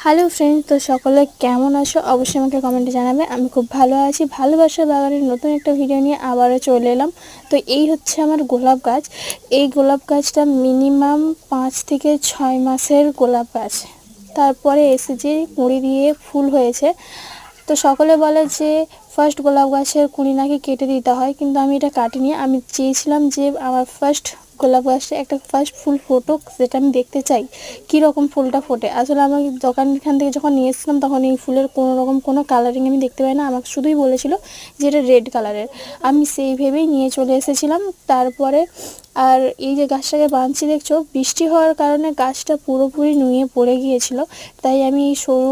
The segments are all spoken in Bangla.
হ্যালো ফ্রেন্ডস, তো সকলে কেমন আছো? অবশ্যই আমাকে কমেন্টে জানাবে। আমি খুব ভালো আছি। ভালোবাসার বাগানের নতুন একটা ভিডিও নিয়ে আবারও চলে এলাম। তো এই হচ্ছে আমার গোলাপ গাছ। এই গোলাপ গাছটা মিনিমাম 5 থেকে 6 মাসের গোলাপ গাছ। তারপরে এসে যে কুঁড়ি দিয়ে ফুল হয়েছে। তো সকলে বলে যে ফার্স্ট গোলাপ গাছের কুঁড়ি নাকি কেটে দিতে হয়, কিন্তু আমি এটা কাটিনি। আমি চেয়েছিলাম যে আমার ফার্স্ট গোলাপ গাছটা একটা ফার্স্ট ফুল ফুটুক, যেটা আমি দেখতে চাই কীরকম ফুলটা ফোটে। আসলে আমার দোকানখান থেকে যখন নিয়ে এসেছিলাম তখন এই ফুলের কোনো রকম কোনো কালারিং আমি দেখতে পাই না। আমাকে শুধুই বলেছিল যে এটা রেড কালারের। আমি সেই ভেবেই নিয়ে চলে এসেছিলাম। তারপরে আর এই যে গাছটাকে বাঁধছি দেখছো, বৃষ্টি হওয়ার কারণে গাছটা পুরোপুরি নুয়ে পড়ে গিয়েছিল। তাই আমি এই সরু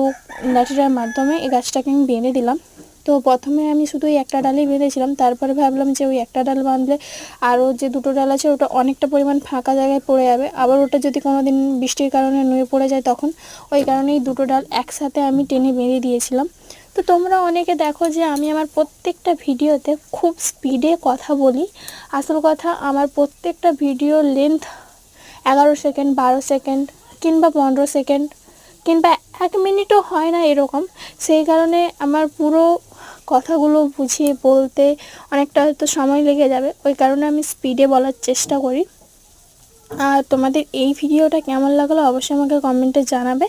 লাঠিটার মাধ্যমে এই গাছটাকে আমি বেঁধে দিলাম। তো প্রথমে আমি শুধু ওই একটা ডালই বেঁধেছিলাম, তারপরে ভাবলাম যে ওই একটা ডাল বাঁধলে আরও যে দুটো ডাল আছে ওটা অনেকটা পরিমাণ ফাঁকা জায়গায় পড়ে যাবে। আবার ওটা যদি কোনো দিন বৃষ্টির কারণে নুয়ে পড়ে যায় তখন, ওই কারণেই দুটো ডাল একসাথে আমি টেনে বেঁধে দিয়েছিলাম। তো তোমরা অনেকে দেখো যে আমি আমার প্রত্যেকটা ভিডিওতে খুব স্পিডে কথা বলি। আসল কথা, আমার প্রত্যেকটা ভিডিও লেন্থ 11 সেকেন্ড, 12 সেকেন্ড কিংবা 15 সেকেন্ড কিংবা 1 মিনিটও হয় না এরকম। সেই কারণে আমার পুরো কথাগুলো বুঝিয়ে বলতে অনেকটা হয়তো সময় লেগে যাবে। ওই কারণে আমি স্পিডে বলার চেষ্টা করি। আর তোমাদের এই ভিডিওটা কেমন লাগলো অবশ্যই আমাকে কমেন্টে জানাবে।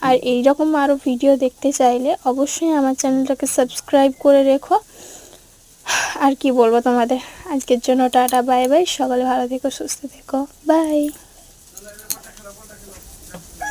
আর এই রকম আরও ভিডিও দেখতে চাইলে অবশ্যই আমার চ্যানেলটাকে সাবস্ক্রাইব করে রেখো। আর কি বলবো তোমাদের, আজকের জন্য টাটা, বাই বাই। সকলে ভালো থেকো, সুস্থ থেকো, বাই।